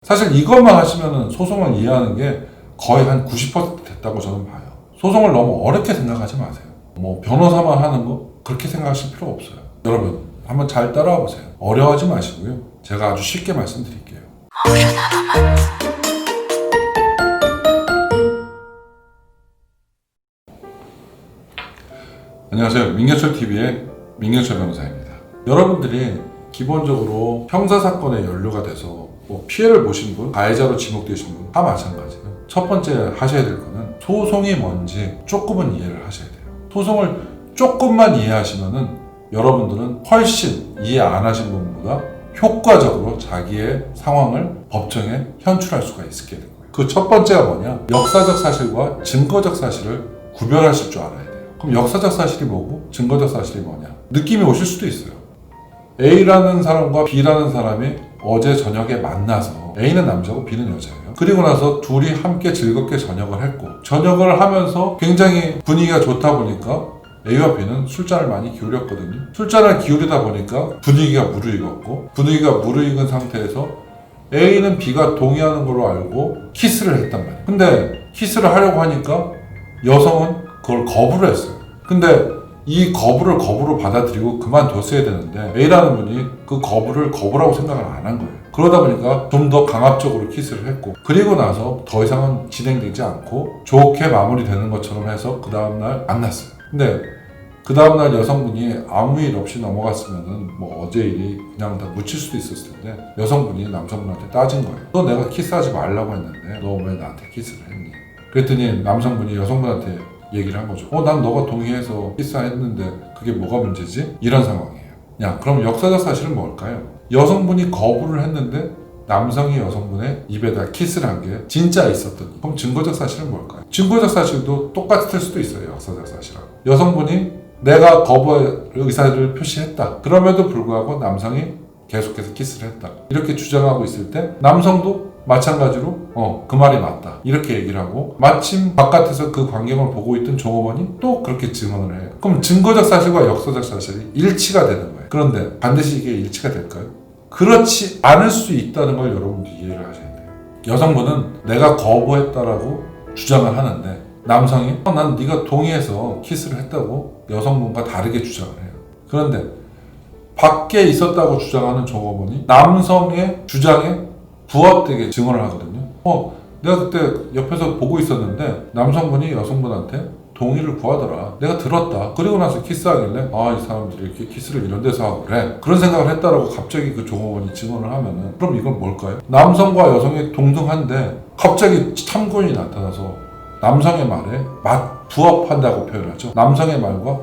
사실 이것만 하시면 소송을 이해하는 게 거의 한 90% 됐다고 저는 봐요. 소송을 너무 어렵게 생각하지 마세요. 뭐 변호사만 하는 거 그렇게 생각하실 필요 없어요. 여러분 한번 잘 따라와 보세요. 어려워하지 마시고요. 제가 아주 쉽게 말씀드릴게요. 안녕하세요. 민경철TV의 민경철 변호사입니다. 여러분들이 기본적으로 형사사건에 연루가 돼서 뭐 피해를 보신 분, 가해자로 지목되신 분 다 마찬가지예요. 첫 번째 하셔야 될 거는 소송이 뭔지 조금은 이해를 하셔야 돼요. 소송을 조금만 이해하시면은 여러분들은 훨씬 이해 안 하신 분보다 효과적으로 자기의 상황을 법정에 현출할 수가 있게 된 거예요. 그 첫 번째가 뭐냐? 역사적 사실과 증거적 사실을 구별하실 줄 알아야 돼요. 그럼 역사적 사실이 뭐고 증거적 사실이 뭐냐? 느낌이 오실 수도 있어요. A라는 사람과 B라는 사람이 어제 저녁에 만나서 A는 남자고 B는 여자예요. 그리고 나서 둘이 함께 즐겁게 저녁을 했고 저녁을 하면서 굉장히 분위기가 좋다 보니까 A와 B는 술잔을 많이 기울였거든요. 술잔을 기울이다 보니까 분위기가 무르익었고 분위기가 무르익은 상태에서 A는 B가 동의하는 걸로 알고 키스를 했단 말이에요. 근데 키스를 하려고 하니까 여성은 그걸 거부를 했어요. 근데 이 거부를 거부로 받아들이고 그만뒀어야 되는데 A라는 분이 그 거부를 거부라고 생각을 안 한 거예요. 그러다 보니까 좀 더 강압적으로 키스를 했고 그리고 나서 더 이상은 진행되지 않고 좋게 마무리되는 것처럼 해서 그 다음날 만났어요. 근데 그 다음날 여성분이 아무 일 없이 넘어갔으면은 뭐 어제 일이 그냥 다 묻힐 수도 있었을 텐데 여성분이 남성분한테 따진 거예요. 너 내가 키스하지 말라고 했는데 너 왜 나한테 키스를 했니? 그랬더니 남성분이 여성분한테 얘기를 한 거죠. 난 너가 동의해서 키스했는데 그게 뭐가 문제지? 이런 상황이에요. 야, 그럼 역사적 사실은 뭘까요? 여성분이 거부를 했는데 남성이 여성분의 입에다 키스를 한 게 진짜 있었던. 그럼 증거적 사실은 뭘까요? 증거적 사실도 똑같을 수도 있어요. 역사적 사실하고. 여성분이 내가 거부의 의사를 표시했다. 그럼에도 불구하고 남성이 계속해서 키스를 했다. 이렇게 주장하고 있을 때 남성도 마찬가지로 그 말이 맞다 이렇게 얘기를 하고 마침 바깥에서 그 광경을 보고 있던 종업원이 또 그렇게 증언을 해요. 그럼 증거적 사실과 역사적 사실이 일치가 되는 거예요. 그런데 반드시 이게 일치가 될까요? 그렇지 않을 수 있다는 걸 여러분들이 이해를 하셔야 돼요. 여성분은 내가 거부했다라고 주장을 하는데 남성이 난 네가 동의해서 키스를 했다고 여성분과 다르게 주장을 해요. 그런데 밖에 있었다고 주장하는 종업원이 남성의 주장에 부합되게 증언을 하거든요. 내가 그때 옆에서 보고 있었는데 남성분이 여성분한테 동의를 구하더라. 내가 들었다. 그리고 나서 키스하길래 이 사람들이 이렇게 키스를 이런 데서 하고 그래. 그런 생각을 했다라고 갑자기 그 종업원이 증언을 하면은 그럼 이건 뭘까요? 남성과 여성이 동등한데 갑자기 참고인이 나타나서 남성의 말에 부합한다고 표현하죠. 남성의 말과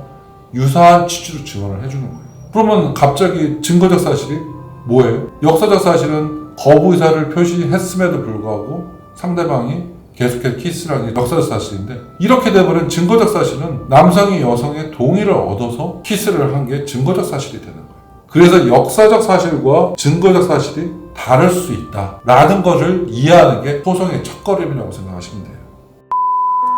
유사한 취지로 증언을 해주는 거예요. 그러면 갑자기 증거적 사실이 뭐예요? 역사적 사실은 거부 의사를 표시했음에도 불구하고 상대방이 계속해서 키스를 하는 게 역사적 사실인데 이렇게 돼버린 증거적 사실은 남성이 여성의 동의를 얻어서 키스를 한 게 증거적 사실이 되는 거예요. 그래서 역사적 사실과 증거적 사실이 다를 수 있다라는 것을 이해하는 게 소송의 첫걸음이라고 생각하시면 돼요.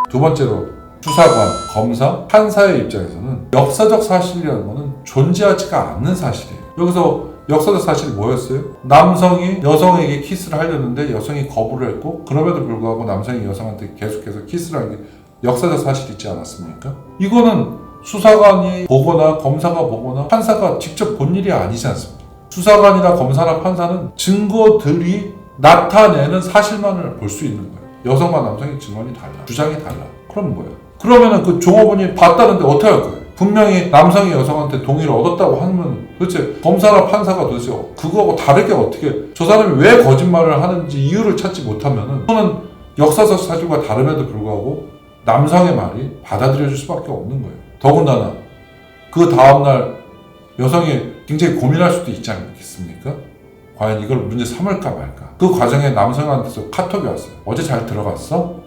두 번째로 수사관, 검사, 판사의 입장에서는 역사적 사실이라는 것은 존재하지가 않는 사실이에요. 여기서 역사적 사실이 뭐였어요? 남성이 여성에게 키스를 하려는데 여성이 거부를 했고 그럼에도 불구하고 남성이 여성한테 계속해서 키스를 한 게 역사적 사실이 있지 않았습니까? 이거는 수사관이 보거나 검사가 보거나 판사가 직접 본 일이 아니지 않습니까? 수사관이나 검사나 판사는 증거들이 나타내는 사실만을 볼 수 있는 거예요. 여성과 남성의 증언이 달라. 주장이 달라. 그럼 뭐야? 그러면은 그 종업원이 봤다는데 어떻게 할 거예요? 분명히 남성이 여성한테 동의를 얻었다고 하면 도대체 검사나 판사가 도대체 그거하고 다르게 어떻게 저 사람이 왜 거짓말을 하는지 이유를 찾지 못하면은 그거는 역사적 사실과 다름에도 불구하고 남성의 말이 받아들여질 수밖에 없는 거예요. 더군다나 그 다음날 여성이 굉장히 고민할 수도 있지 않겠습니까? 과연 이걸 문제 삼을까 말까. 그 과정에 남성한테서 카톡이 왔어요. 어제 잘 들어갔어?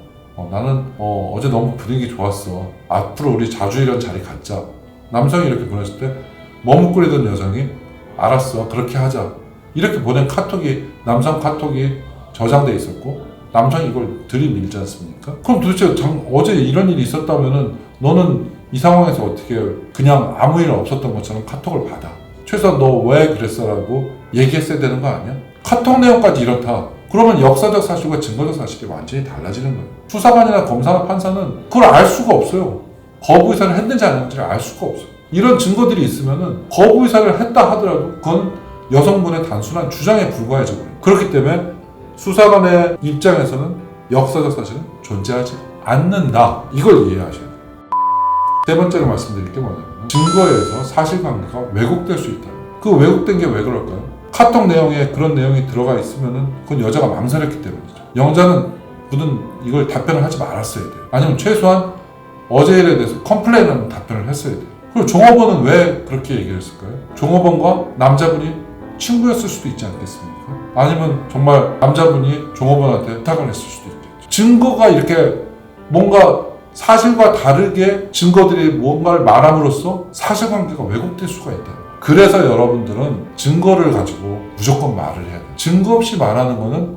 나는 어제 너무 분위기 좋았어. 앞으로 우리 자주 이런 자리 갖자. 남성이 이렇게 보냈을 때 머뭇거리던 여성이 알았어 그렇게 하자 이렇게 보낸 카톡이 남성 카톡이 저장돼 있었고 남성이 이걸 들이밀지 않습니까? 그럼 도대체 어제 이런 일이 있었다면은 너는 이 상황에서 어떻게 그냥 아무 일 없었던 것처럼 카톡을 받아. 최소한 너 왜 그랬어 라고 얘기했어야 되는 거 아니야? 카톡 내용까지 이렇다. 그러면 역사적 사실과 증거적 사실이 완전히 달라지는 거예요. 수사관이나 검사나 판사는 그걸 알 수가 없어요. 거부 의사를 했는지 안 했는지를 알 수가 없어요. 이런 증거들이 있으면은 거부 의사를 했다 하더라도 그건 여성분의 단순한 주장에 불과해져 버려요. 그렇기 때문에 수사관의 입장에서는 역사적 사실은 존재하지 않는다. 이걸 이해하셔야 돼요. 세 번째로 말씀드릴 게 뭐냐면 증거에 의해서 사실관계가 왜곡될 수 있다. 그 왜곡된 게 왜 그럴까요? 카톡 내용에 그런 내용이 들어가 있으면은 그건 여자가 망설였기 때문이죠. 영자는 그는 이걸 답변을 하지 말았어야 돼요. 아니면 최소한 어제 일에 대해서 컴플레인하는 답변을 했어야 돼요. 그리고 종업원은 왜 그렇게 얘기를 했을까요? 종업원과 남자분이 친구였을 수도 있지 않겠습니까? 아니면 정말 남자분이 종업원한테 부탁을 했을 수도 있겠죠. 증거가 이렇게 뭔가 사실과 다르게 증거들이 뭔가를 말함으로써 사실관계가 왜곡될 수가 있다. 그래서 여러분들은 증거를 가지고 무조건 말을 해야 돼요. 증거 없이 말하는 거는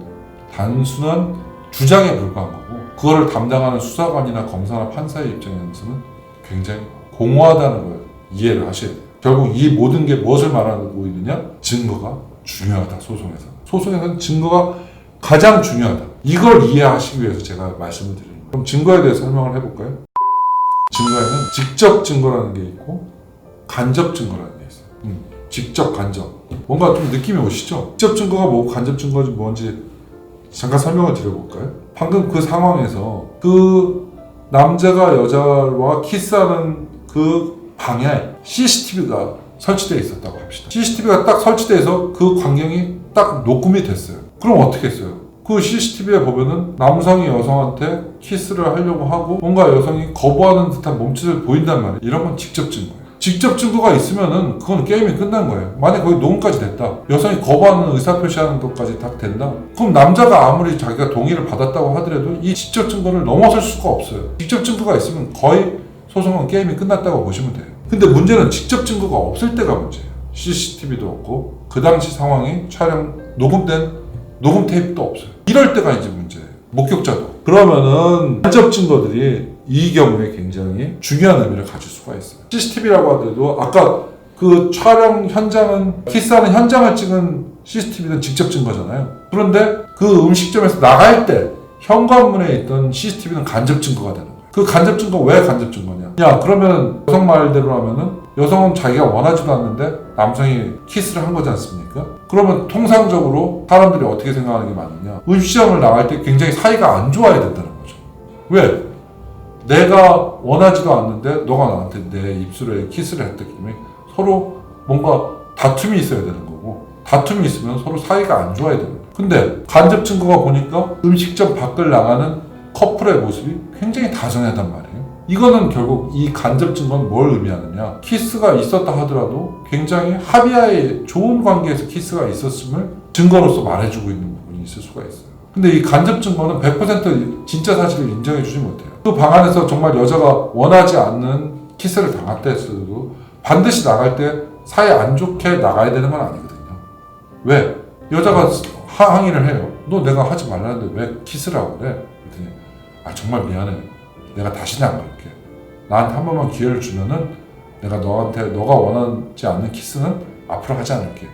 단순한 주장에 불과한 거고 그거를 담당하는 수사관이나 검사나 판사의 입장에서는 굉장히 공허하다는 걸 이해를 하셔야 돼요. 결국 이 모든 게 무엇을 말하고 있느냐? 증거가 중요하다. 소송에서는 증거가 가장 중요하다. 이걸 이해하시기 위해서 제가 말씀을 드립니다. 그럼 증거에 대해서 설명을 해볼까요? 증거에는 직접 증거라는 게 있고 간접 증거라는 게 있어요. 직접, 간접. 뭔가 좀 느낌이 오시죠? 직접 증거가 뭐고 간접 증거가 뭔지 잠깐 설명을 드려볼까요? 방금 그 상황에서 그 남자가 여자와 키스하는 그 방에 CCTV가 설치되어 있었다고 합시다. CCTV가 딱 설치돼서 그 광경이 딱 녹음이 됐어요. 그럼 어떻게 했어요? 그 CCTV에 보면은 남성이 여성한테 키스를 하려고 하고 뭔가 여성이 거부하는 듯한 몸짓을 보인단 말이에요. 이런 건 직접 증거예요. 직접 증거가 있으면은 그건 게임이 끝난 거예요. 만약 거기 녹음까지 됐다. 여성이 거부하는 의사표시하는 것까지 다 된다. 그럼 남자가 아무리 자기가 동의를 받았다고 하더라도 이 직접 증거를 넘어설 수가 없어요. 직접 증거가 있으면 거의 소송은 게임이 끝났다고 보시면 돼요. 근데 문제는 직접 증거가 없을 때가 문제예요. CCTV도 없고 그 당시 상황이 녹음된 녹음 테이프도 없어요. 이럴 때가 이제 문제예요. 목격자도. 그러면은 간접 증거들이 이 경우에 굉장히 중요한 의미를 가질 수가 있어요. CCTV라고 하더라도 아까 그 촬영 현장은 키스하는 현장을 찍은 CCTV는 직접 증거잖아요. 그런데 그 음식점에서 나갈 때 현관문에 있던 CCTV는 간접 증거가 되는 거예요. 그 간접 증거 왜 간접 증거냐? 야, 그러면 여성 말대로 하면은 여성은 자기가 원하지도 않는데 남성이 키스를 한 거지 않습니까? 그러면 통상적으로 사람들이 어떻게 생각하는 게 맞느냐? 음식점을 나갈 때 굉장히 사이가 안 좋아야 된다는 거죠. 왜? 내가 원하지도 않는데 너가 나한테 내 입술에 키스를 했기 때문에 서로 뭔가 다툼이 있어야 되는 거고 다툼이 있으면 서로 사이가 안 좋아야 되는 거예요. 근데 간접 증거가 보니까 음식점 밖을 나가는 커플의 모습이 굉장히 다정하단 말이에요. 이거는 결국 이 간접 증거는 뭘 의미하느냐? 키스가 있었다 하더라도 굉장히 합의하에 좋은 관계에서 키스가 있었음을 증거로서 말해주고 있는 부분이 있을 수가 있어요. 근데 이 간접 증거는 100% 진짜 사실을 인정해주지 못해요. 그 방 안에서 정말 여자가 원하지 않는 키스를 당했다 했어도 반드시 나갈 때 사이 안 좋게 나가야 되는 건 아니거든요. 왜? 여자가 항의를 해요. 너 내가 하지 말라는데 왜 키스를 하고 그래? 그랬더니 정말 미안해. 내가 다시는 안 그럴게. 나한테 한 번만 기회를 주면은 내가 너가 원하지 않는 키스는 앞으로 하지 않을게.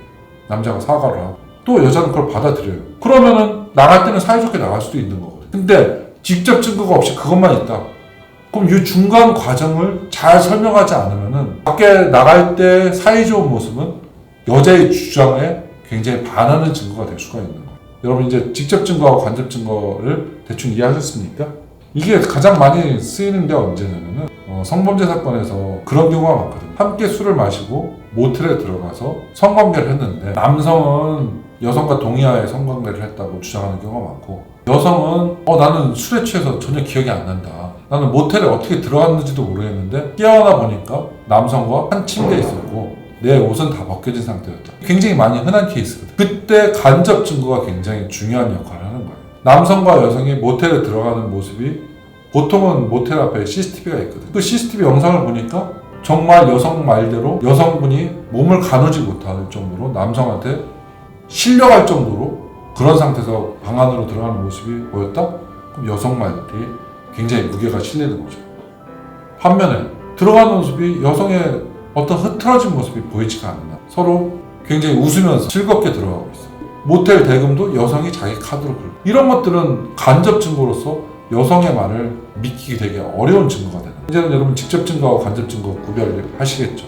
남자가 사과를 하고 또 여자는 그걸 받아들여요. 그러면은 나갈 때는 사이좋게 나갈 수도 있는 거거든요. 근데 직접 증거가 없이 그것만 있다. 그럼 이 중간 과정을 잘 설명하지 않으면은 밖에 나갈 때 사이좋은 모습은 여자의 주장에 굉장히 반하는 증거가 될 수가 있는 거예요. 여러분 이제 직접 증거하고 간접 증거를 대충 이해하셨습니까? 이게 가장 많이 쓰이는 게 언제냐면은 성범죄 사건에서 그런 경우가 많거든요. 함께 술을 마시고 모텔에 들어가서 성관계를 했는데 남성은 여성과 동의하에 성관계를 했다고 주장하는 경우가 많고 여성은 나는 술에 취해서 전혀 기억이 안 난다. 나는 모텔에 어떻게 들어갔는지도 모르겠는데 깨어나 보니까 남성과 한 침대에 있었고 내 옷은 다 벗겨진 상태였다. 굉장히 많이 흔한 케이스거든요. 그때 간접 증거가 굉장히 중요한 역할을 하는 거예요. 남성과 여성이 모텔에 들어가는 모습이 보통은 모텔 앞에 CCTV가 있거든요. 그 CCTV 영상을 보니까 정말 여성 말대로 여성분이 몸을 가누지 못할 정도로 남성한테 실려갈 정도로 그런 상태에서 방 안으로 들어가는 모습이 보였다? 그럼 여성 말들이 굉장히 무게가 실리는 거죠. 반면에 들어가는 모습이 여성의 어떤 흐트러진 모습이 보이지가 않는다. 서로 굉장히 웃으면서 즐겁게 들어가고 있어요. 모텔 대금도 여성이 자기 카드로 긁고 이런 것들은 간접 증거로서 여성의 말을 믿기 되게 어려운 증거가 되는. 이제는 여러분 직접 증거와 간접 증거 구별을 하시겠죠.